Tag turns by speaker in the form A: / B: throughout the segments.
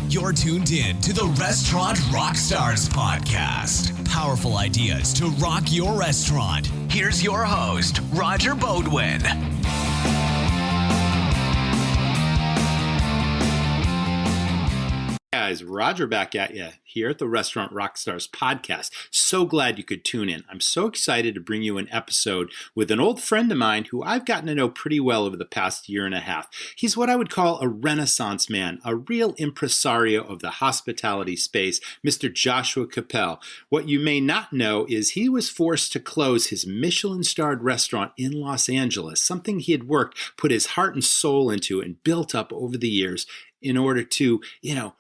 A: You're tuned in to the Restaurant Rockstars Podcast. Powerful ideas to rock your restaurant. Here's your host, Roger Bodwin.
B: Guys, Roger back at you here at the Restaurant Rockstars Podcast. So glad you could tune in. I'm so excited to bring you an episode with an old friend of mine who I've gotten to know pretty well over the past year and a half. He's what I would call a Renaissance man, a real impresario of the hospitality space, Mr. Joshua Kopel. What you may not know is he was forced to close his Michelin-starred restaurant in Los Angeles, something he had put his heart and soul into and built up over the years in order to,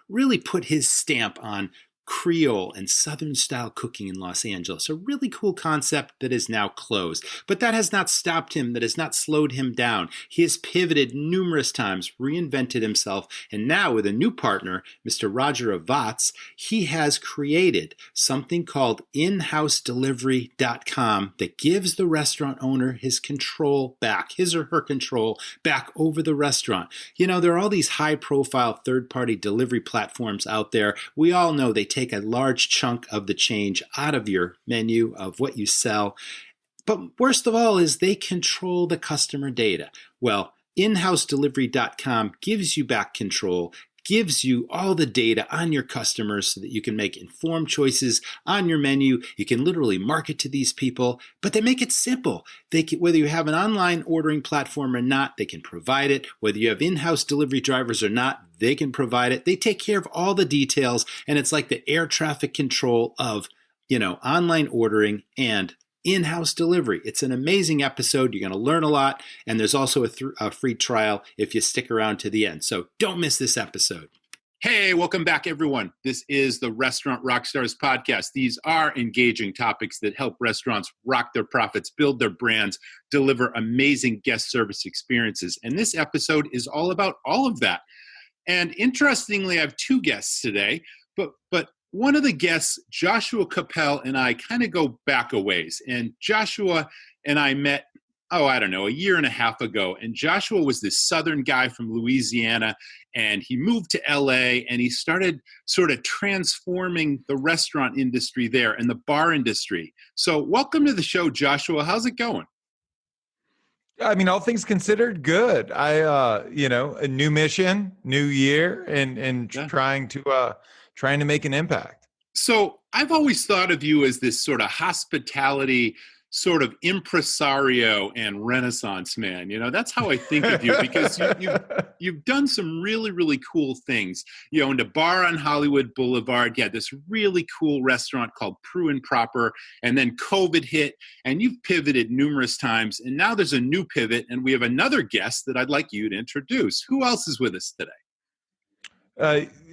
B: really put his stamp on Creole and Southern style cooking in Los Angeles. A really cool concept that is now closed. But that has not stopped him, that has not slowed him down. He has pivoted numerous times, reinvented himself, and now with a new partner, Mr. Roger Avats, he has created something called inhousedelivery.com that gives the restaurant owner his control back, his or her control back over the restaurant. There are all these high-profile third-party delivery platforms out there. We all know they take a large chunk of the change out of your menu of what you sell. But worst of all is they control the customer data. Well, inhousedelivery.com gives you back control, gives you all the data on your customers so that you can make informed choices on your menu. You can literally market to these people, but they make it simple. Whether you have an online ordering platform or not, they can provide it. Whether you have in-house delivery drivers or not, they can provide it. They take care of all the details, and it's like the air traffic control of, online ordering and in-house delivery. It's an amazing episode. You're going to learn a lot, and there's also a free trial if you stick around to the end. So don't miss this episode. Hey, welcome back, everyone. This is the Restaurant Rockstars Podcast. These are engaging topics that help restaurants rock their profits, build their brands, deliver amazing guest service experiences. And this episode is all about all of that. And interestingly, I have two guests today, but one of the guests, Joshua Kopel, and I kind of go back a ways. And Joshua and I met, a year and a half ago. And Joshua was this Southern guy from Louisiana, and he moved to LA, and he started sort of transforming the restaurant industry there and the bar industry. So welcome to the show, Joshua. How's it going?
C: All things considered, good. A new mission, new year, and trying to make an impact.
B: So I've always thought of you as this sort of hospitality, sort of impresario and Renaissance man. That's how I think of you because you've done some really, really cool things. You owned a bar on Hollywood Boulevard. You had this really cool restaurant called Pru and Proper, and then COVID hit, and you've pivoted numerous times, and now there's a new pivot, and we have another guest that I'd like you to introduce. Who else is with us today?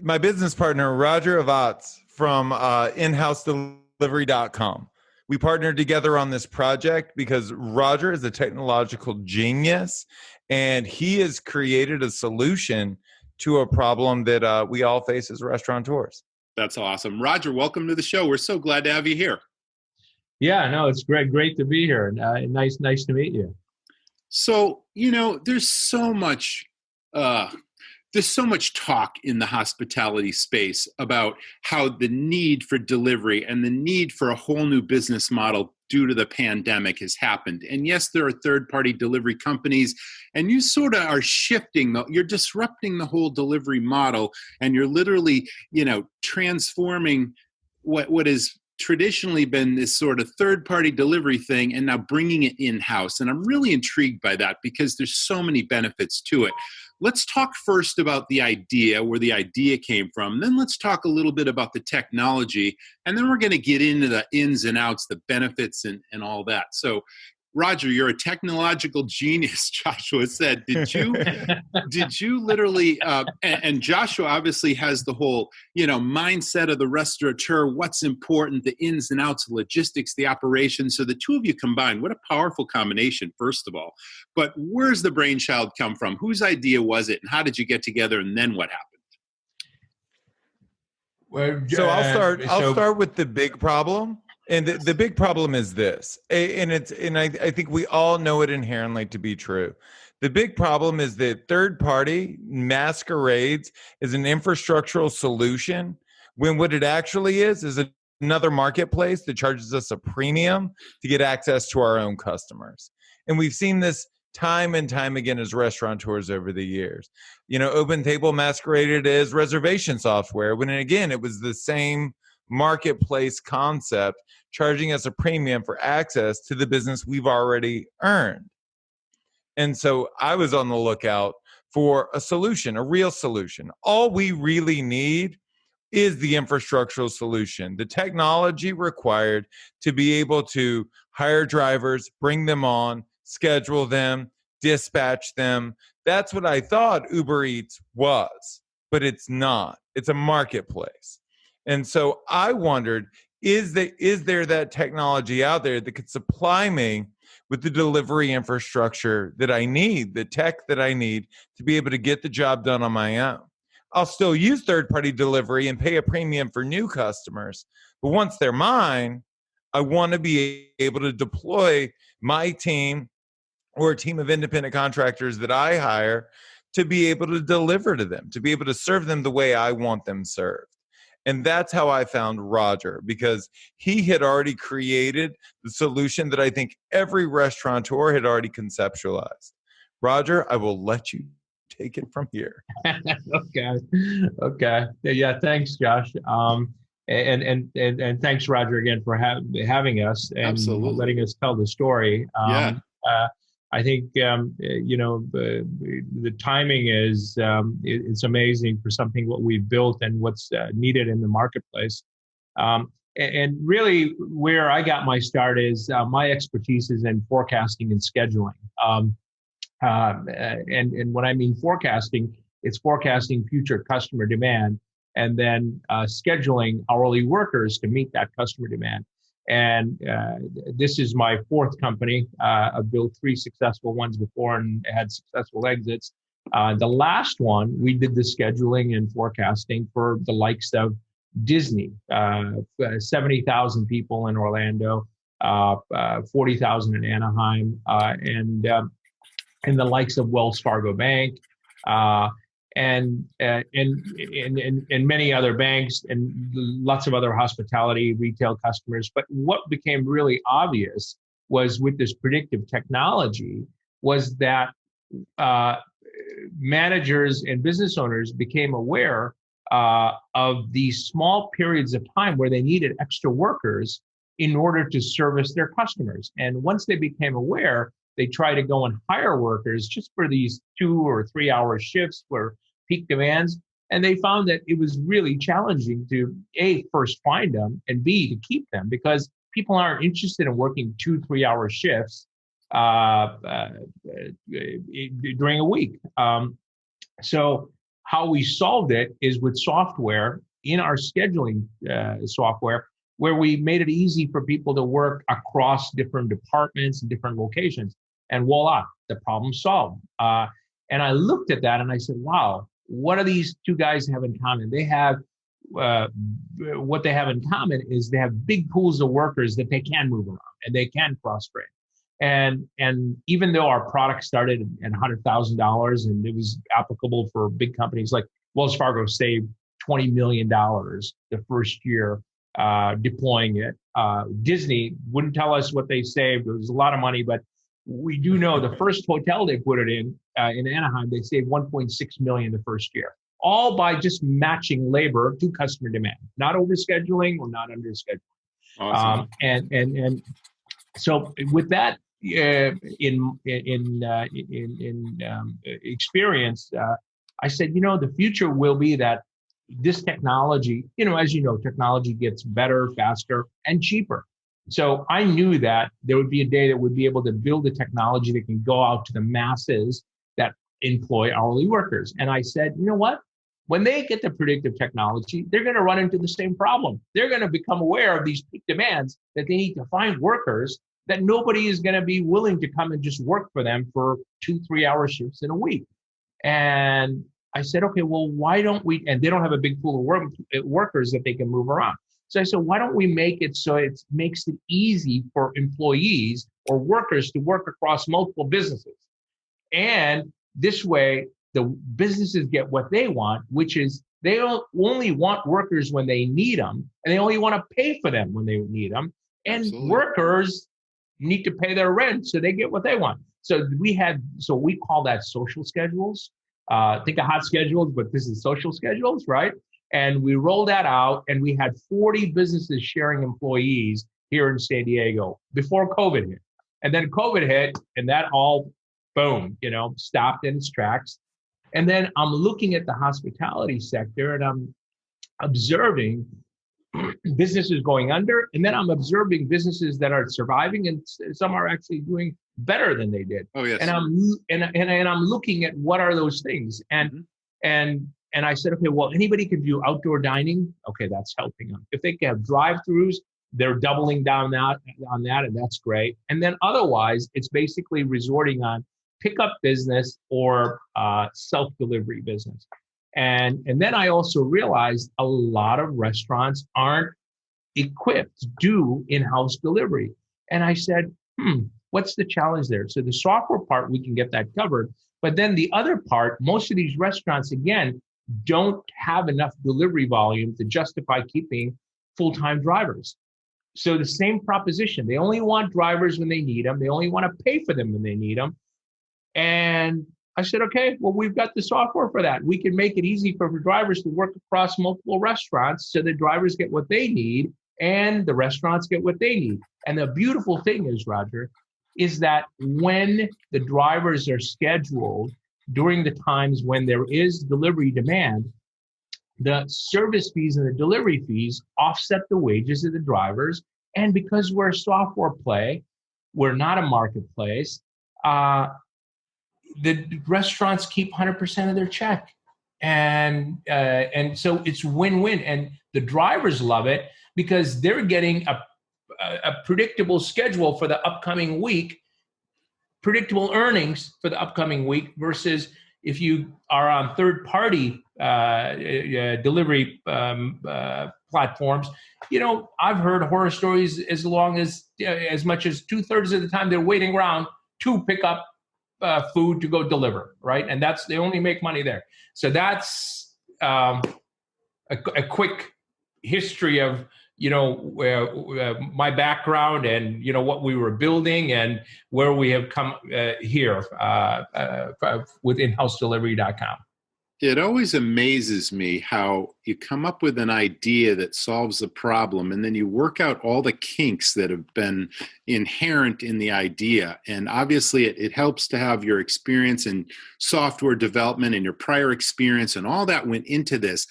C: My business partner, Roger Avats from inhousedelivery.com. We partnered together on this project because Roger is a technological genius, and he has created a solution to a problem that we all face as restaurateurs.
B: That's awesome. Roger, welcome to the show. We're so glad to have you here.
D: Yeah, no, it's great to be here. Nice to meet you.
B: So, there's so much talk in the hospitality space about how the need for delivery and the need for a whole new business model due to the pandemic has happened. And yes, there are third-party delivery companies, and you sort of are you're disrupting the whole delivery model, and you're literally, transforming what has traditionally been this sort of third-party delivery thing and now bringing it in-house. And I'm really intrigued by that because there's so many benefits to it. Let's talk first about the idea, where the idea came from. Then let's talk a little bit about the technology. And then we're going to get into the ins and outs, the benefits and all that. So, Roger, you're a technological genius, Joshua said. Did you literally, and Joshua obviously has the whole, mindset of the restaurateur, what's important, the ins and outs, the logistics, the operations. So the two of you combined, what a powerful combination, first of all. But where's the brainchild come from? Whose idea was it? And how did you get together? And then what happened?
C: Well, so I'll start with the big problem. And the big problem is this, and I think we all know it inherently to be true. The big problem is that third party masquerades as an infrastructural solution when what it actually is another marketplace that charges us a premium to get access to our own customers. And we've seen this time and time again as restaurateurs over the years. OpenTable masqueraded as reservation software when, again, it was the same marketplace concept charging us a premium for access to the business we've already earned. And so I was on the lookout for a solution, a real solution. All we really need is the infrastructural solution, the technology required to be able to hire drivers, bring them on, schedule them, dispatch them. That's what I thought Uber Eats was, but it's not. It's a marketplace. And so I wondered, is there that technology out there that could supply me with the delivery infrastructure that I need, the tech that I need to be able to get the job done on my own? I'll still use third-party delivery and pay a premium for new customers. But once they're mine, I want to be able to deploy my team or a team of independent contractors that I hire to be able to deliver to them, to be able to serve them the way I want them served. And that's how I found Roger, because he had already created the solution that I think every restaurateur had already conceptualized. Roger, I will let you take it from here.
D: Okay. Yeah. Thanks, Josh. And thanks, Roger, again for having us and
B: Absolutely.
D: letting us tell the story.
B: Yeah.
D: I think the timing is it's amazing for something what we've built and what's needed in the marketplace. And really, where I got my start is my expertise is in forecasting and scheduling. And when I mean forecasting, it's forecasting future customer demand and then scheduling hourly workers to meet that customer demand. And this is my fourth company. I've built 3 successful ones before and had successful exits. The last one, we did the scheduling and forecasting for the likes of Disney, 70,000 people in Orlando, 40,000 in Anaheim, and the likes of Wells Fargo Bank, and many other banks and lots of other hospitality retail customers. But what became really obvious was with this predictive technology was that managers and business owners became aware of these small periods of time where they needed extra workers in order to service their customers. And once they became aware, they tried to go and hire workers just for these 2 or 3 hour shifts for peak demands. And they found that it was really challenging to A, first find them, and B, to keep them, because people aren't interested in working 2-3 hour shifts during a week. So how we solved it is with software in our scheduling software, where we made it easy for people to work across different departments and different locations. And voila, the problem solved. And I looked at that and I said, wow, what do these 2 guys have in common? They have, what they have in common is they have big pools of workers that they can move around and they can cross-train. And even though our product started at $100,000 and it was applicable for big companies like Wells Fargo saved $20 million the first year deploying it. Disney wouldn't tell us what they saved. It was a lot of money, but we do know the first hotel they put it in Anaheim, they saved $1.6 million the first year, all by just matching labor to customer demand, not overscheduling or not underscheduling.
B: Awesome.
D: And so with that in experience, I said, the future will be that this technology, as you know, technology gets better, faster, and cheaper. So I knew that there would be a day that would be able to build a technology that can go out to the masses that employ hourly workers. And I said, you know what? When they get the predictive technology, they're going to run into the same problem. They're going to become aware of these peak demands that they need to find workers, that nobody is going to be willing to come and just work for them for 2-3 hour shifts in a week. And I said, okay, well, why don't we, and they don't have a big pool of workers that they can move around. So I said, why don't we make it so it makes it easy for employees or workers to work across multiple businesses? And this way, the businesses get what they want, which is they only want workers when they need them, and they only want to pay for them when they need them. And
B: Absolutely.
D: workers need to pay their rent, so they get what they want. So we call that social schedules. Think of hot schedules, but this is social schedules, right? And we rolled that out, and we had 40 businesses sharing employees here in San Diego before COVID hit. And then COVID hit, and that all, boom, stopped in its tracks. And then I'm looking at the hospitality sector, and I'm observing businesses going under, and then I'm observing businesses that are surviving, and some are actually doing better than they did.
B: Oh yes.
D: And I'm looking at what are those things, and I said, okay, well, anybody can do outdoor dining. Okay, that's helping them. If they can have drive-throughs, they're doubling down on that, and that's great. And then otherwise, it's basically resorting on pickup business or self-delivery business. And then I also realized a lot of restaurants aren't equipped to do in-house delivery. And I said, what's the challenge there? So the software part, we can get that covered. But then the other part, most of these restaurants, again, don't have enough delivery volume to justify keeping full-time drivers. So the same proposition, they only want drivers when they need them. They only want to pay for them when they need them. And I said, okay, well, we've got the software for that. We can make it easy for drivers to work across multiple restaurants so the drivers get what they need and the restaurants get what they need. And the beautiful thing is, Roger, is that when the drivers are scheduled during the times when there is delivery demand, the service fees and the delivery fees offset the wages of the drivers. And because we're a software play, we're not a marketplace, the restaurants keep 100% of their check. And so it's win-win. And the drivers love it because they're getting a predictable schedule for the upcoming week, predictable earnings for the upcoming week, versus if you are on third-party delivery platforms. I've heard horror stories as much as 2/3 of the time they're waiting around to pick up food to go deliver, right? And they only make money there. So that's a quick history of my background and what we were building and where we have come here with inhousedelivery.com.
B: It always amazes me how you come up with an idea that solves a problem, and then you work out all the kinks that have been inherent in the idea. And obviously it helps to have your experience in software development and your prior experience, and all that went into this.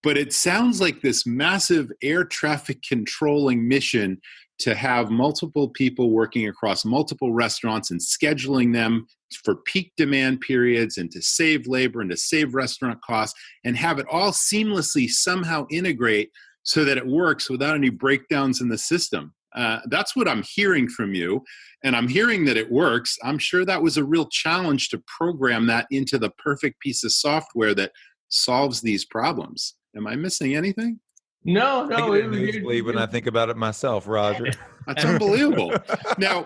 B: But it sounds like this massive air traffic controlling mission to have multiple people working across multiple restaurants and scheduling them for peak demand periods and to save labor and to save restaurant costs and have it all seamlessly somehow integrate so that it works without any breakdowns in the system. That's what I'm hearing from you. And I'm hearing that it works. I'm sure that was a real challenge to program that into the perfect piece of software that solves these problems. Am I missing anything?
D: No.
C: When I think about it myself, Roger.
B: That's unbelievable. Now,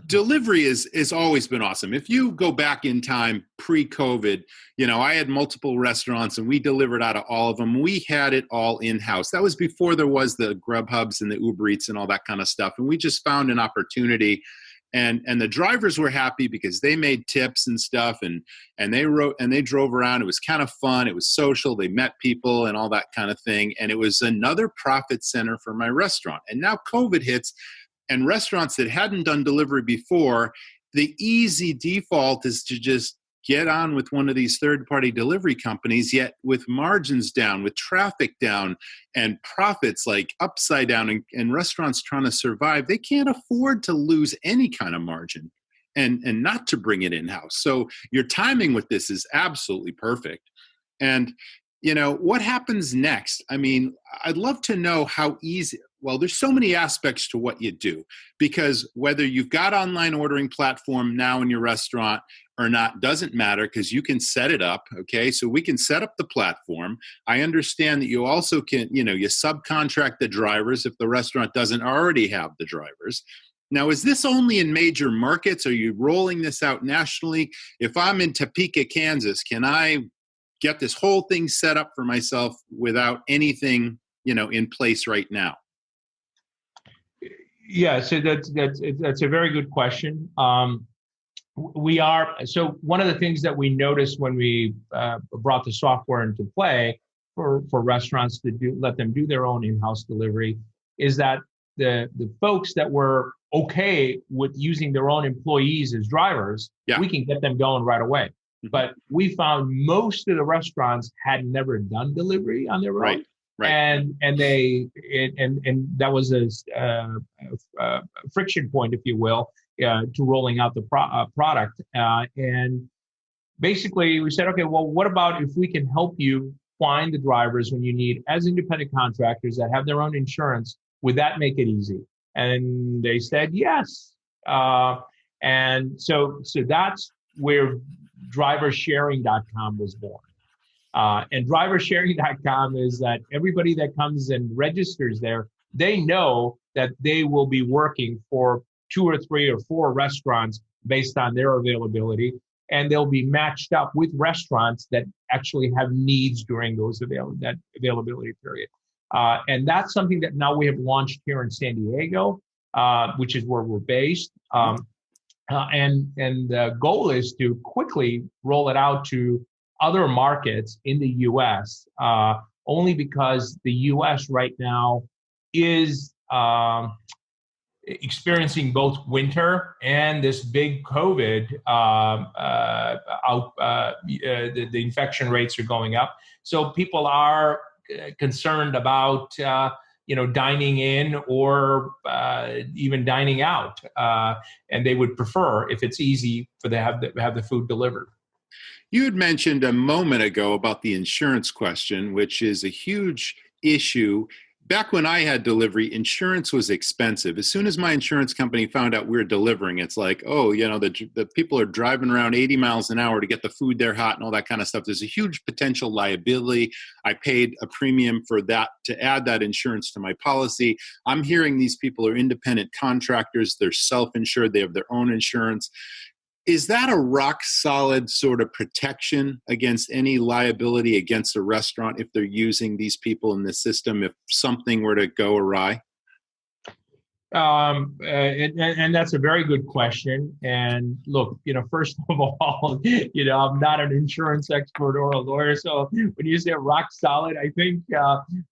B: delivery has always been awesome. If you go back in time pre-COVID, I had multiple restaurants and we delivered out of all of them. We had it all in-house. That was before there was the Grubhubs and the Uber Eats and all that kind of stuff. And we just found an opportunity. And the drivers were happy because they made tips and stuff, and they drove around. It was kind of fun. It was social. They met people and all that kind of thing. And it was another profit center for my restaurant. And now COVID hits, and restaurants that hadn't done delivery before, the easy default is to just get on with one of these third-party delivery companies, yet with margins down, with traffic down, and profits like upside down, and restaurants trying to survive, they can't afford to lose any kind of margin and not to bring it in-house. So your timing with this is absolutely perfect. And, what happens next? I mean, I'd love to know how easy. Well, there's so many aspects to what you do, because whether you've got online ordering platform now in your restaurant or not doesn't matter, because you can set it up. Okay, so we can set up the platform. I understand that you also can, you subcontract the drivers if the restaurant doesn't already have the drivers. Now, is this only in major markets? Are you rolling this out nationally? If I'm in Topeka, Kansas, can I get this whole thing set up for myself without anything, in place right now?
D: Yeah, so that's a very good question. So one of the things that we noticed when we brought the software into play for restaurants to let them do their own in-house delivery is that the folks that were okay with using their own employees as drivers, we can get them going right away. Mm-hmm. But we found most of the restaurants had never done delivery on their own. Right. And that was a friction point, if you will, to rolling out the product. And basically we said, okay, well, what about if we can help you find the drivers when you need as independent contractors that have their own insurance? Would that make it easy? And they said yes. And so that's where driversharing.com was born. And driversharing.com is that everybody that comes and registers there, they know that they will be working for 2 or 3 or 4 restaurants based on their availability, and they'll be matched up with restaurants that actually have needs during that availability period. And that's something that now we have launched here in San Diego, which is where we're based. And the goal is to quickly roll it out to other markets in the U.S., only because the U.S. right now is experiencing both winter and this big COVID the infection rates are going up. So people are concerned about dining in or even dining out, and they would prefer if it's easy for them to have the food delivered.
B: You had mentioned a moment ago about the insurance question, which is a huge issue. Back when I had delivery, insurance was expensive. As soon as my insurance company found out we were delivering, it's like, the people are driving around 80 miles an hour to get the food there hot and all that kind of stuff. There's a huge potential liability. I paid a premium for that to add that insurance to my policy. I'm hearing these people are independent contractors. They're self-insured. They have their own insurance. Is that a rock solid sort of protection against any liability against a restaurant if they're using these people in the system if something were to go awry?
D: And that's a very good question. And look, first of all, I'm not an insurance expert or a lawyer. So when you say rock solid, I think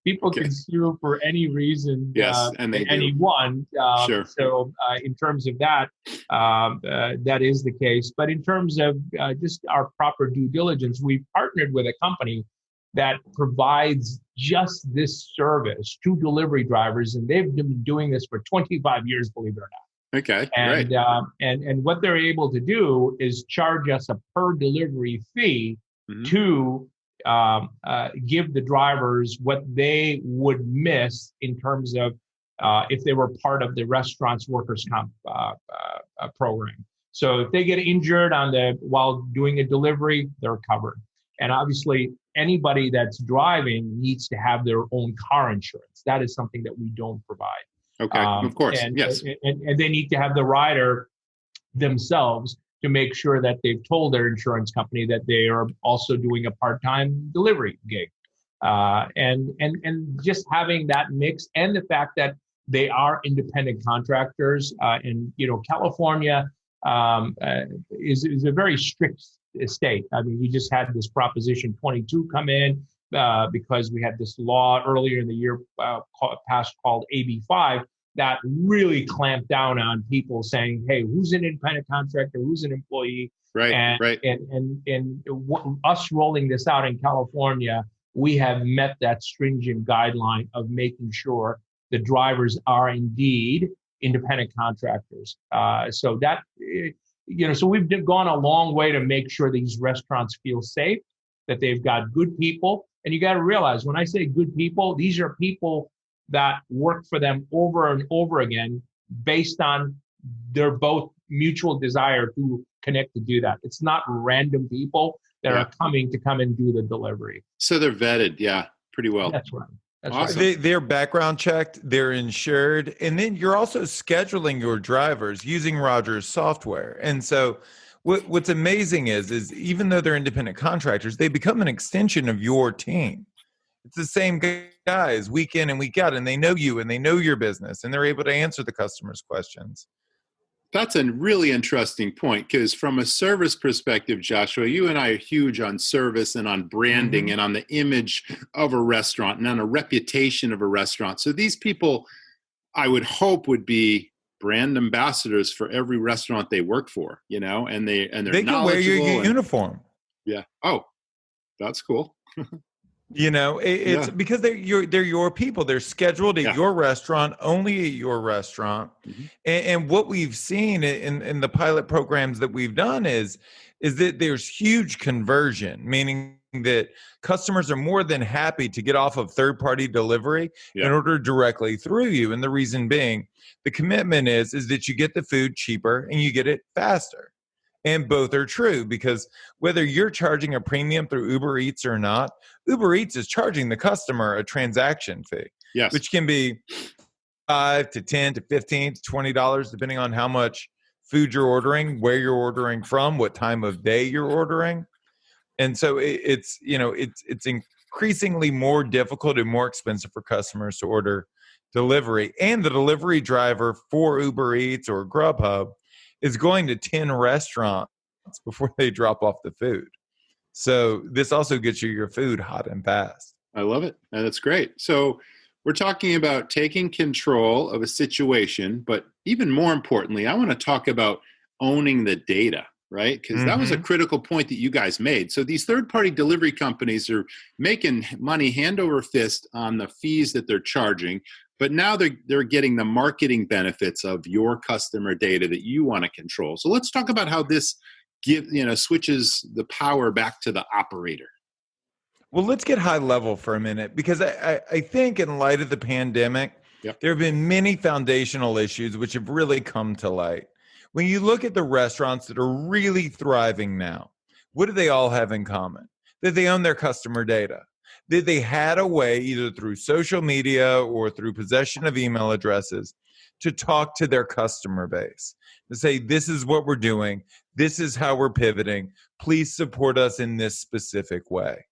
D: people can sue for any reason.
B: Yes, and they
D: anyone.
B: Sure.
D: So in terms of that, that is the case. But in terms of just our proper due diligence, we partnered with a company that provides just this service to delivery drivers, and they've been doing this for 25 years, believe it or not.
B: Okay,
D: and,
B: great.
D: And what they're able to do is charge us a per delivery fee to give the drivers what they would miss in terms of if they were part of the restaurant's workers' comp program. So if they get injured while doing a delivery, they're covered. And obviously, anybody that's driving needs to have their own car insurance. That is something that we don't provide.
B: Okay, of course, yes.
D: And they need to have the rider themselves to make sure that they've told their insurance company that they are also doing a part-time delivery gig. And just having that mix and the fact that they are independent contractors. And, California is a very strict state. I mean, we just had this Proposition 22 come in because we had this law earlier in the year passed called AB 5 that really clamped down on people saying, hey, who's an independent contractor? Who's an employee?
B: Right,
D: And us rolling this out in California, we have met that stringent guideline of making sure the drivers are indeed independent contractors. So we've gone a long way to make sure these restaurants feel safe, that they've got good people. And you got to realize when I say good people, these are people that work for them over and over again based on their both mutual desire to connect to do that. It's not random people that are coming to come and do the delivery.
B: So they're vetted, pretty well.
D: That's right. That's
B: Awesome.
D: right.
C: They're background checked, they're insured, and then you're also scheduling your drivers using Roger's software. And so what's amazing is even though they're independent contractors, they become an extension of your team. It's the same guys week in and week out, and they know you and they know your business, and they're able to answer the customer's questions.
B: That's a really interesting point, because from a service perspective, Joshua, you and I are huge on service and on branding and on the image of a restaurant and on a reputation of a restaurant. So these people, I would hope, would be brand ambassadors for every restaurant they work for, and they're
C: They can wear your uniform.
B: Yeah. Oh, that's cool.
C: It's because they're your people. They're scheduled at your restaurant, only at your restaurant. Mm-hmm. And what we've seen in the pilot programs that we've done is that there's huge conversion, meaning that customers are more than happy to get off of third-party delivery and order directly through you. And the reason being, the commitment is that you get the food cheaper and you get it faster. And both are true, because whether you're charging a premium through Uber Eats or not, Uber Eats is charging the customer a transaction fee, which can be $5 to $10 to $15 to $20, depending on how much food you're ordering, where you're ordering from, what time of day you're ordering. And so it's increasingly more difficult and more expensive for customers to order delivery. And the delivery driver for Uber Eats or Grubhub is going to 10 restaurants before they drop off the food. So this also gets you your food hot and fast.
B: I love it. And that's great. So we're talking about taking control of a situation, but even more importantly, I want to talk about owning the data, right? Because that was a critical point that you guys made. So these third-party delivery companies are making money hand over fist on the fees that they're charging, but now they're getting the marketing benefits of your customer data that you want to control. So let's talk about how this switches the power back to the operator.
C: Well, let's get high level for a minute, because I think in light of the pandemic, there have been many foundational issues which have really come to light. When you look at the restaurants that are really thriving now, what do they all have in common? That they own their customer data. That they had a way, either through social media or through possession of email addresses, to talk to their customer base, to say, this is what we're doing, this is how we're pivoting, please support us in this specific way.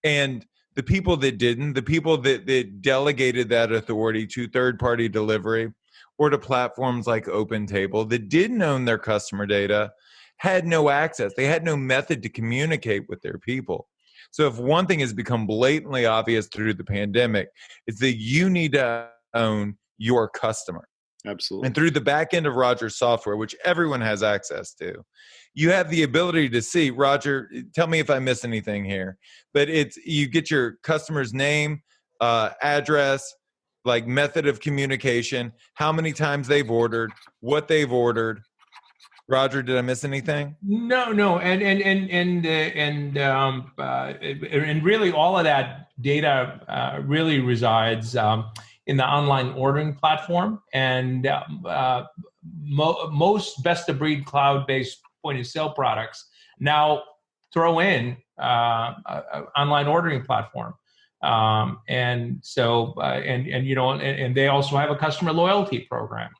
C: And the people that didn't, the people that delegated that authority to third-party delivery or to platforms like OpenTable that didn't own their customer data, had no access. They had no method to communicate with their people. So if one thing has become blatantly obvious through the pandemic, it's that you need to own your customer.
B: Absolutely.
C: And through the back end of Roger's software, which everyone has access to, you have the ability to see, Roger, tell me if I miss anything here, but you get your customer's name, address, like method of communication, how many times they've ordered, what they've ordered. Roger, did I miss anything?
D: No, and really all of that data really resides in the online ordering platform, and most best-of-breed cloud-based point-of-sale products now throw in online ordering platform, and they also have a customer loyalty program.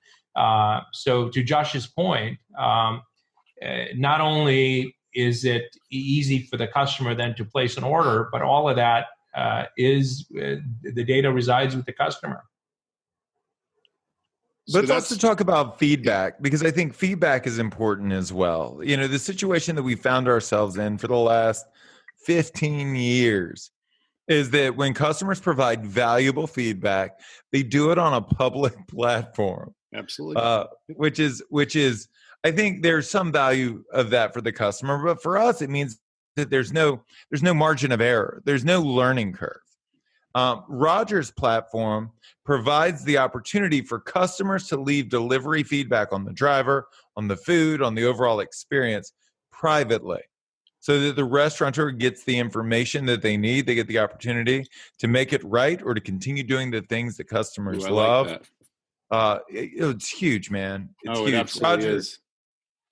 D: So to Josh's point, not only is it easy for the customer then to place an order, but all of that the data resides with the customer.
C: Let's also talk about feedback, because I think feedback is important as well. The situation that we found ourselves in for the last 15 years is that when customers provide valuable feedback, they do it on a public platform.
B: Absolutely.
C: Which is, I think there's some value of that for the customer, but for us, it means that there's no margin of error. There's no learning curve. Roger's platform provides the opportunity for customers to leave delivery feedback on the driver, on the food, on the overall experience privately, so that the restaurateur gets the information that they need. They get the opportunity to make it right or to continue doing the things that customers love.
B: Like that.
C: It's huge, man. It's huge.
B: It absolutely is.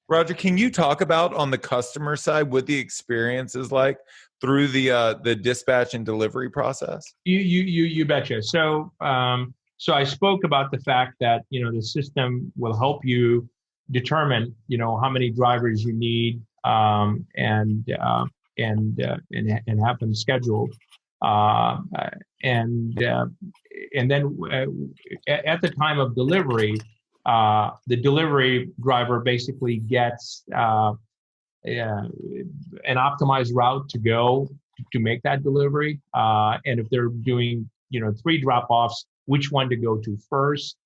C: Roger, can you talk about on the customer side what the experience is like through the dispatch and delivery process?
D: You betcha. So I spoke about the fact that the system will help you determine how many drivers you need and have them scheduled. And then at the time of delivery, the delivery driver basically gets an optimized route to go to make that delivery. And if they're doing 3 drop-offs, which one to go to first.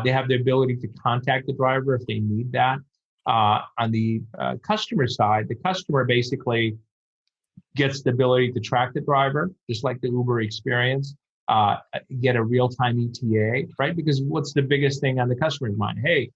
D: They have the ability to contact the driver if they need that. On the customer side, the customer basically gets the ability to track the driver, just like the Uber experience, get a real-time ETA, right? Because what's the biggest thing on the customer's mind? Hey,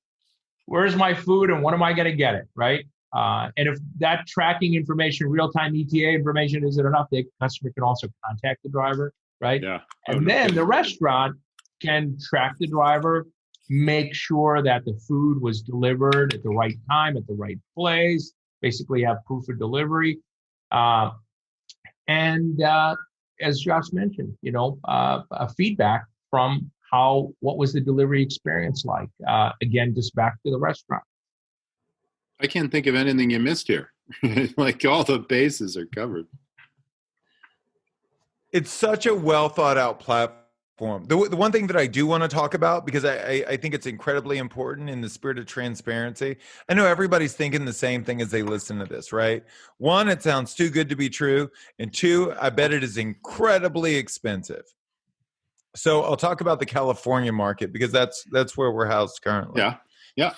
D: where's my food and when am I going to get it, right? And if that tracking information, real-time ETA information isn't enough, the customer can also contact the driver, right?
B: Yeah.
D: And then the restaurant can track the driver, make sure that the food was delivered at the right time, at the right place, basically have proof of delivery. And as Josh mentioned, a feedback from what was the delivery experience like? Again, just back to the restaurant.
B: I can't think of anything you missed here. Like all the bases are covered.
C: It's such a well thought out platform. The one thing that I do want to talk about, because I think it's incredibly important in the spirit of transparency. I know everybody's thinking the same thing as they listen to this, right? 1, it sounds too good to be true. And 2, I bet it is incredibly expensive. So I'll talk about the California market because that's where we're housed currently.
B: Yeah.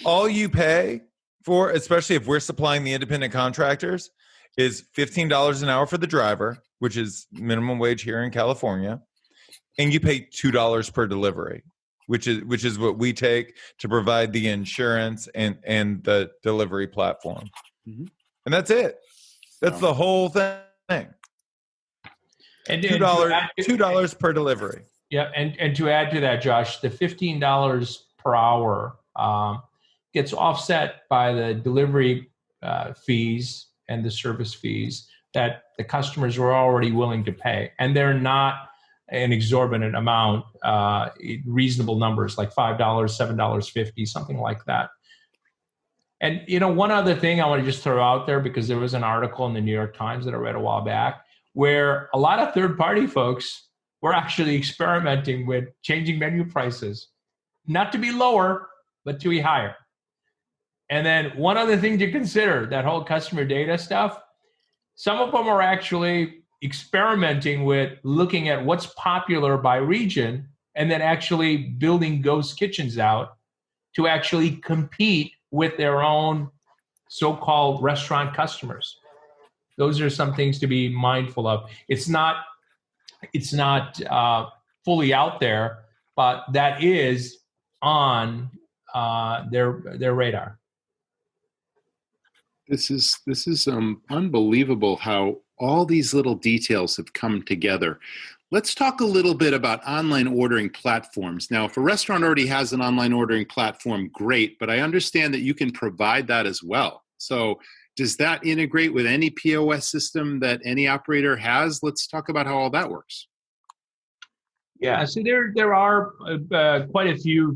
C: All you pay for, especially if we're supplying the independent contractors, is $15 an hour for the driver, which is minimum wage here in California, and you pay $2 per delivery, which is what we take to provide the insurance and the delivery platform. Mm-hmm. And that's it. That's the whole thing.
D: And
C: $2 per delivery.
D: Yeah, and to add to that, Josh, the $15 per hour gets offset by the delivery fees and the service fees that the customers were already willing to pay. And they're not an exorbitant amount, reasonable numbers like $5, $7.50, something like that. And, one other thing I want to just throw out there, because there was an article in the New York Times that I read a while back, where a lot of third-party folks were actually experimenting with changing menu prices, not to be lower, but to be higher. And then one other thing to consider, that whole customer data stuff, some of them are actually experimenting with looking at what's popular by region and then actually building ghost kitchens out to actually compete with their own so-called restaurant customers. Those are some things to be mindful of. It's not fully out there, but that is on their radar.
B: This is unbelievable how all these little details have come together. Let's talk a little bit about online ordering platforms. Now, if a restaurant already has an online ordering platform, great, but I understand that you can provide that as well. So does that integrate with any POS system that any operator has? Let's talk about how all that works.
D: Yeah, so there are quite a few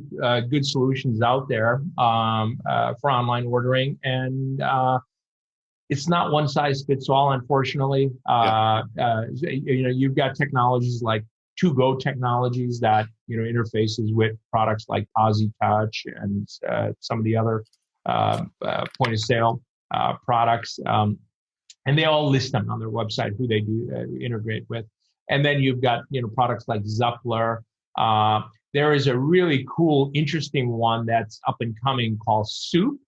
D: good solutions out there for online ordering, and it's not one size fits all, unfortunately. You've got technologies like to-go technologies that interfaces with products like Posy Touch and some of the other point of sale products, and they all list them on their website who they do integrate with. And then you've got, products like Zuppler. There is a really cool, interesting one that's up and coming called Soup.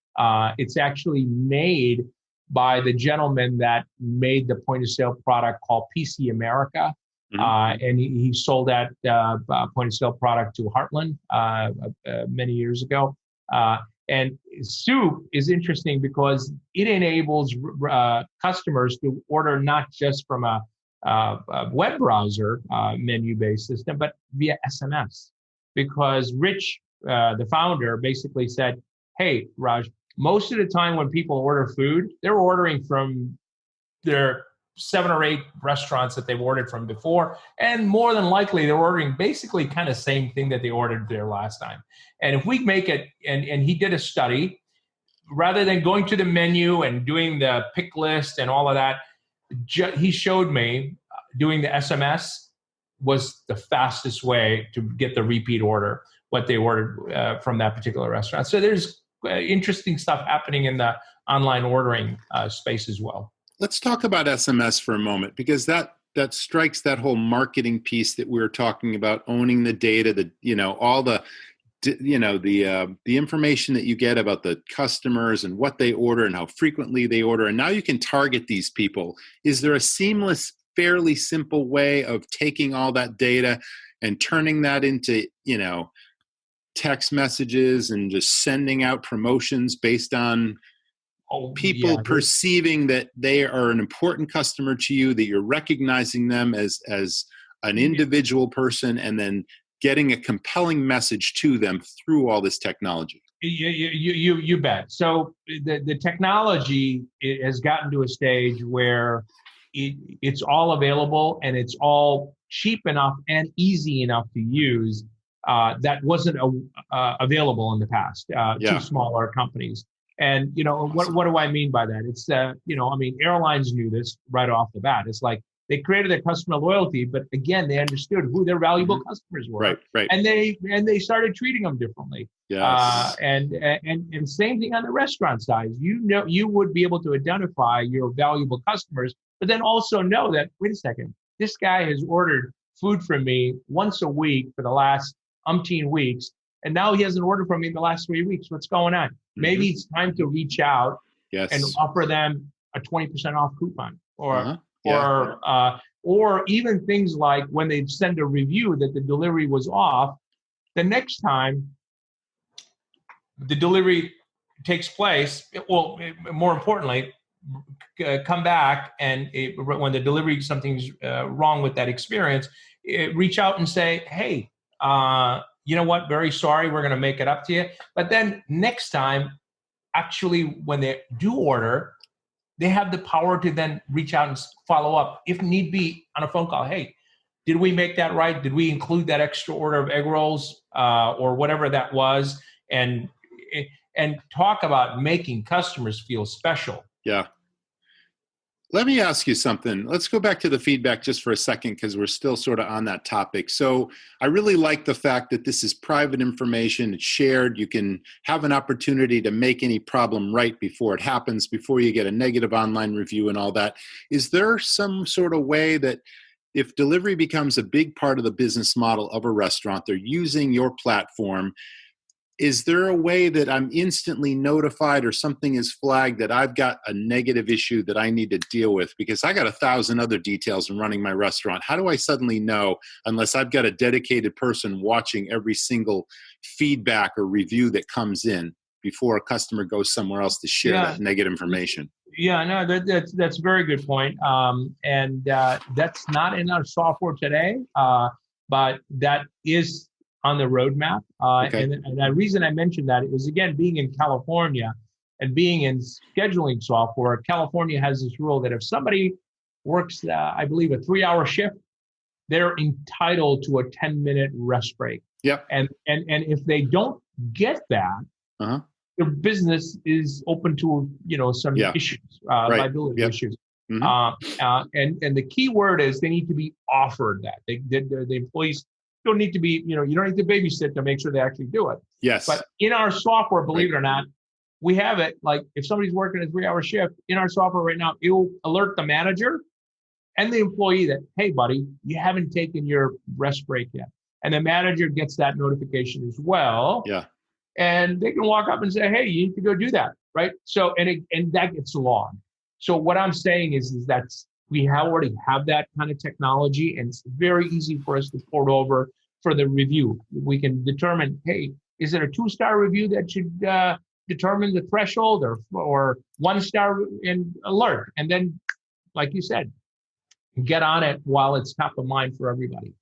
D: It's actually made by the gentleman that made the point of sale product called PC America. Mm-hmm. And he sold that point of sale product to Heartland many years ago. And Soup is interesting because it enables customers to order not just from a web browser menu-based system, but via SMS. Because Rich, the founder, basically said, hey, Raj, most of the time when people order food, they're ordering from their 7 or 8 restaurants that they've ordered from before. And more than likely, they're ordering basically kind of same thing that they ordered there last time. And if we make it, and he did a study, rather than going to the menu and doing the pick list and all of that, he showed me doing the SMS was the fastest way to get the repeat order, what they ordered from that particular restaurant. So there's interesting stuff happening in the online ordering space as well.
B: Let's talk about SMS for a moment, because that strikes that whole marketing piece that we were talking about, owning the data, all the information that you get about the customers and what they order and how frequently they order. And now you can target these people. Is there a seamless, fairly simple way of taking all that data and turning that into, text messages and just sending out promotions based on people perceiving that they are an important customer to you, that you're recognizing them as an individual person, and then getting a compelling message to them through all this technology?
D: You bet. So the technology has gotten to a stage where it's all available and it's all cheap enough and easy enough to use that wasn't available in the past to smaller companies. And, what do I mean by that? It's, airlines knew this right off the bat. It's like they created their customer loyalty, but again, they understood who their valuable customers were.
B: Right.
D: And they started treating them differently.
B: Yes.
D: And same thing on the restaurant side. You would be able to identify your valuable customers, but then also know that, wait a second, this guy has ordered food from me once a week for the last umpteen weeks, and now he hasn't ordered from me in the last 3 weeks. What's going on? Maybe it's time to reach out and offer them a 20% off coupon, or even things like when they send a review that the delivery was off, the next time the delivery takes place, more importantly, come back and when the delivery, something's wrong with that experience, reach out and say, hey, you know what? Very sorry. We're going to make it up to you. But then next time, actually, when they do order, they have the power to then reach out and follow up, if need be, on a phone call. Hey, did we make that right? Did we include that extra order of egg rolls or whatever that was? And talk about making customers feel special.
B: Yeah. Let me ask you something. Let's go back to the feedback just for a second, because we're still sort of on that topic. So I really like the fact that this is private information. It's shared. You can have an opportunity to make any problem right before it happens, before you get a negative online review and all that. Is there some sort of way that if delivery becomes a big part of the business model of a restaurant, they're using your platform, is there a way that I'm instantly notified or something is flagged that I've got a negative issue that I need to deal with? Because I got 1,000 other details in running my restaurant. How do I suddenly know, unless I've got a dedicated person watching every single feedback or review that comes in before a customer goes somewhere else to share that negative information?
D: Yeah, no, that's a very good point. And that's not in our software today, but that is on the roadmap. And the reason I mentioned that was, again, being in California and being in scheduling software. California has this rule that if somebody works, I believe, a 3-hour shift, they're entitled to a 10-minute rest break.
B: Yep.
D: And if they don't get that, their business is open to some issues, liability issues. Mm-hmm. And the key word is they need to be offered that. The employees don't need to be, you don't need to babysit to make sure they actually do it.
B: Yes.
D: But in our software, believe it or not, we have it. Like if somebody's working a 3-hour shift in our software right now, it will alert the manager and the employee that, hey, buddy, you haven't taken your rest break yet. And the manager gets that notification as well.
B: Yeah.
D: And they can walk up and say, hey, you need to go do that. Right. So, and that gets logged. So what I'm saying is that we already have that kind of technology, and it's very easy for us to port over for the review. We can determine, hey, is it a 2-star review that should determine the threshold, or 1-star and alert? And then, like you said, get on it while it's top of mind for everybody.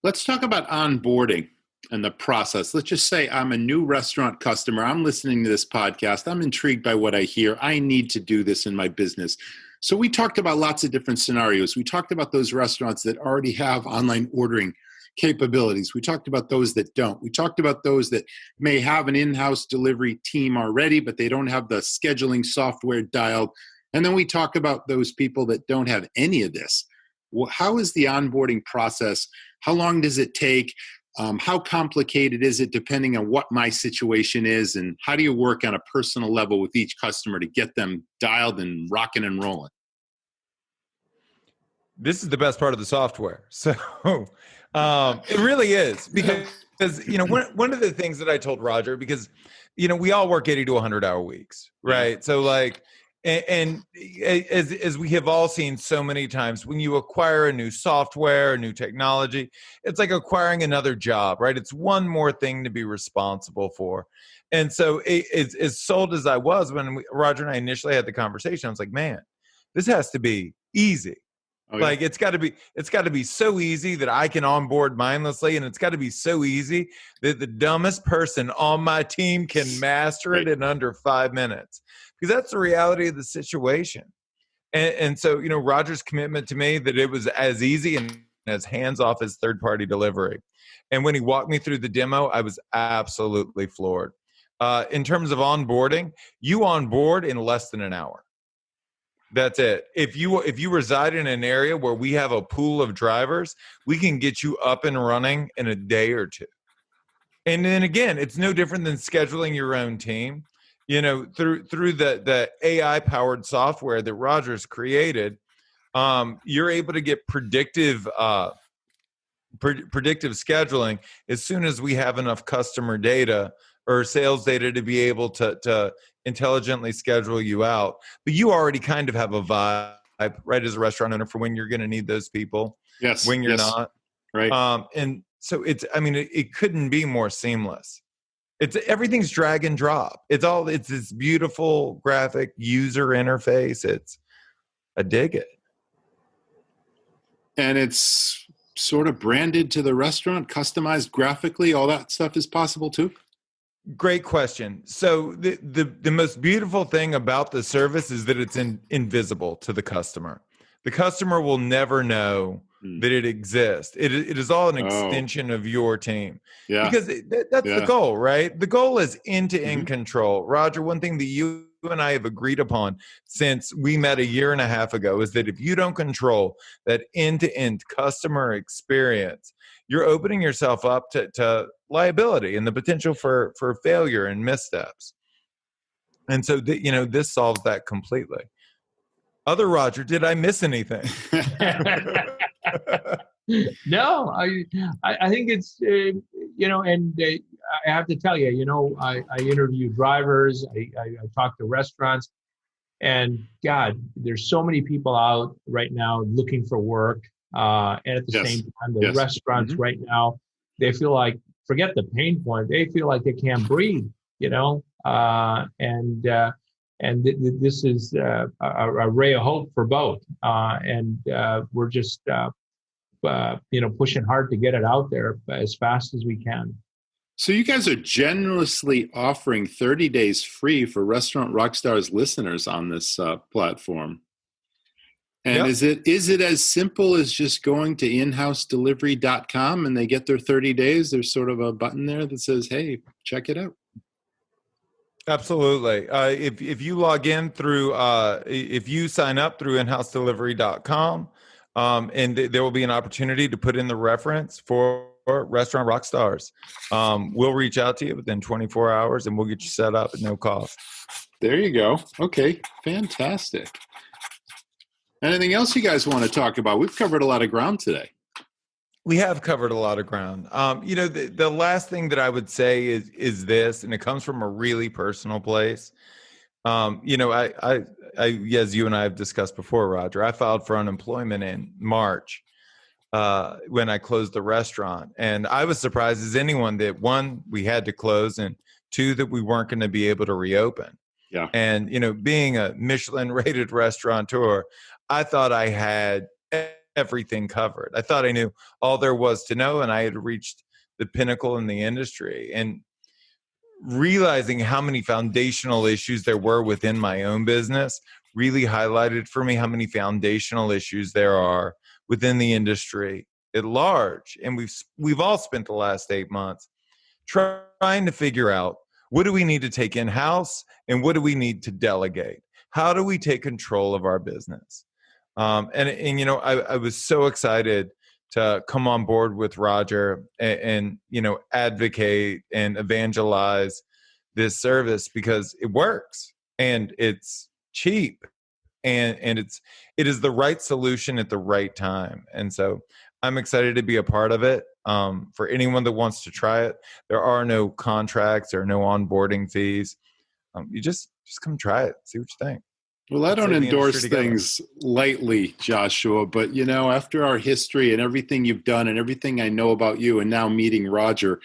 B: Let's talk about onboarding and the process. Let's just say I'm a new restaurant customer. I'm listening to this podcast. I'm intrigued by what I hear. I need to do this in my business. So we talked about lots of different scenarios. We talked about those restaurants that already have online ordering capabilities. We talked about those that don't. We talked about those that may have an in-house delivery team already, but they don't have the scheduling software dialed. And then we talk about those people that don't have any of this. Well, how is the onboarding process? How long does it take? How complicated is it depending on what my situation is? And how do you work on a personal level with each customer to get them dialed and rocking and rolling?
C: This is the best part of the software. So it really is, because one of the things that I told Roger, because we all work 80 to 100-hour weeks, right? Yeah. So like, and as we have all seen so many times, when you acquire a new software, a new technology, it's like acquiring another job, right? It's one more thing to be responsible for. And so as sold as I was when Roger and I initially had the conversation, I was like, man, this has to be easy. Oh, yeah. Like it's got to be so easy that I can onboard mindlessly, and it's got to be so easy that the dumbest person on my team can master it in under 5 minutes, because that's the reality of the situation. And so Roger's commitment to me that it was as easy and as hands off as third-party delivery. And when he walked me through the demo, I was absolutely floored. In terms of onboarding, you onboard in less than an hour. That's it. If you reside in an area where we have a pool of drivers, we can get you up and running in a day or two. And then again, it's no different than scheduling your own team. Through the AI powered software that Roger's created, you're able to get predictive scheduling as soon as we have enough customer data or sales data to be able to intelligently schedule you out. But you already kind of have a vibe, right, as a restaurant owner, for when you're going to need those people, when you're not.
B: Right.
C: And so it couldn't be more seamless. Everything's drag and drop. It's this beautiful graphic user interface. I dig it. And
B: it's sort of branded to the restaurant, customized graphically. All that stuff is possible too.
C: Great question. So the most beautiful thing about the service is that it's invisible to the customer. The customer will never know that it exists. It is all an extension of your team. Yeah. Because that's the goal, right? The goal is end-to-end control. Roger, one thing that you and I have agreed upon since we met a year and a half ago is that if you don't control that end-to-end customer experience, you're opening yourself up to liability and the potential for failure and missteps. And so, this solves that completely. Other Roger, did I miss anything?
D: No, I think it's, and I have to tell you, I interview drivers, I talk to restaurants, and God, there's so many people out right now looking for work. And at the same time, the restaurants right now, they feel like, forget the pain point, they feel like they can't breathe, and this is a ray of hope for both. And we're just, pushing hard to get it out there as fast as we can.
B: So you guys are generously offering 30 days free for Restaurant Rockstars listeners on this platform. And is it as simple as just going to inhousedelivery.com and they get their 30 days? There's sort of a button there that says, hey, check it out.
C: Absolutely. If you log in through, if you sign up through inhousedelivery.com, and there will be an opportunity to put in the reference for Restaurant Rockstars. We'll reach out to you within 24 hours and we'll get you set up at no cost.
B: There you go. Okay. Fantastic. Anything else you guys want to talk about? We've covered a lot of ground today.
C: We have covered a lot of ground. The last thing that I would say is this, and it comes from a really personal place. I as you and I have discussed before, Roger, I filed for unemployment in March when I closed the restaurant. And I was surprised as anyone that, one, we had to close, and two, that we weren't going to be able to reopen. Yeah. And, being a Michelin rated restaurateur, I thought I had everything covered. I thought I knew all there was to know, and I had reached the pinnacle in the industry. And realizing how many foundational issues there were within my own business really highlighted for me how many foundational issues there are within the industry at large. And we've all spent the last 8 months trying to figure out, what do we need to take in-house and what do we need to delegate? How do we take control of our business? And you know, I was so excited to come on board with Roger and you know, advocate and evangelize this service, because it works and it's cheap and it is the right solution at the right time. And so I'm excited to be a part of it. For anyone that wants to try it, there are no contracts or no onboarding fees. You just come try it, see what you think.
B: Well, I don't endorse things lightly, Joshua, but you know, after our history and everything you've done and everything I know about you and now meeting Roger,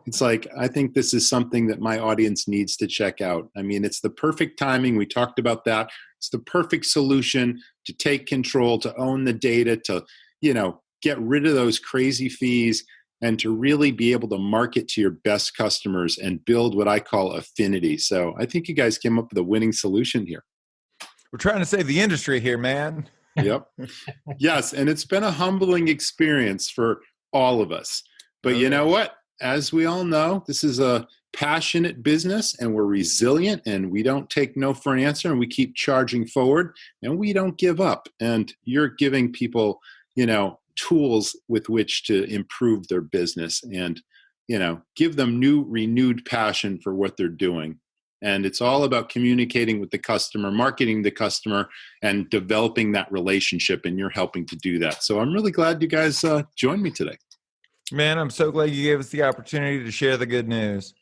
B: it's like, I think this is something that my audience needs to check out. I mean, it's the perfect timing. We talked about that. It's the perfect solution to take control, to own the data, to, you know, get rid of those crazy fees, and to really be able to market to your best customers and build what I call affinity. So I think you guys came up with a winning solution here.
C: We're trying to save the industry here, man.
B: Yep. Yes. And it's been a humbling experience for all of us. But you know what? As we all know, this is a passionate business, and we're resilient, and we don't take no for an answer, and we keep charging forward, and we don't give up. And you're giving people, you know, tools with which to improve their business and, you know, give them new, renewed passion for what they're doing. And it's all about communicating with the customer, marketing the customer, and developing that relationship. And you're helping to do that. So I'm really glad you guys joined me today.
C: Man, I'm so glad you gave us the opportunity to share the good news.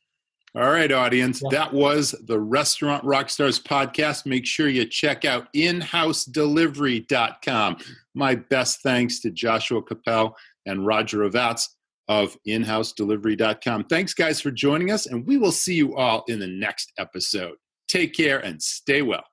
B: All right, audience. That was the Restaurant Rockstars podcast. Make sure you check out inhousedelivery.com. My best thanks to Joshua Kopel and Roger Avats of inhousedelivery.com. Thanks, guys, for joining us, and we will see you all in the next episode. Take care and stay well.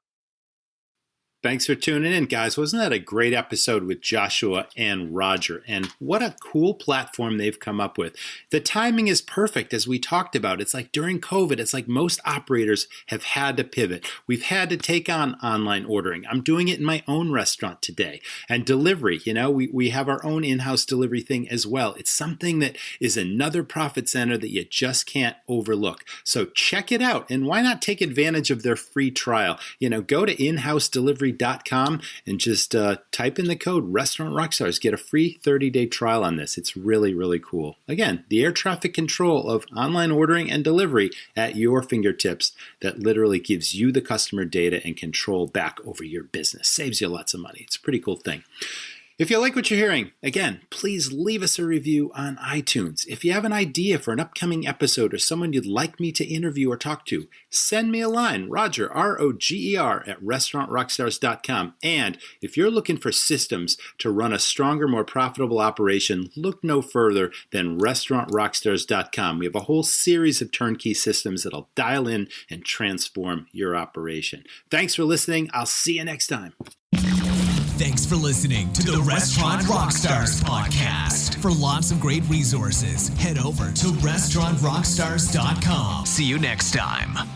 B: Thanks for tuning in, guys. Wasn't that a great episode with Joshua and Roger? And what a cool platform they've come up with. The timing is perfect, as we talked about. It's like during COVID, it's like most operators have had to pivot. We've had to take on online ordering. I'm doing it in my own restaurant today. And delivery, you know, we have our own in-house delivery thing as well. It's something that is another profit center that you just can't overlook. So check it out. And why not take advantage of their free trial? You know, go to inhousedelivery.com and just type in the code Restaurant Rockstars. Get a free 30-day trial on this. It's really, really cool. Again, the air traffic control of online ordering and delivery at your fingertips that literally gives you the customer data and control back over your business. Saves you lots of money. It's a pretty cool thing. If you like what you're hearing, again, please leave us a review on iTunes. If you have an idea for an upcoming episode or someone you'd like me to interview or talk to, send me a line, Roger, R-O-G-E-R, at restaurantrockstars.com. And if you're looking for systems to run a stronger, more profitable operation, look no further than restaurantrockstars.com. We have a whole series of turnkey systems that'll dial in and transform your operation. Thanks for listening. I'll see you next time.
A: Thanks for listening to the Restaurant Rockstars Podcast. For lots of great resources, head over to restaurantrockstars.com. See you next time.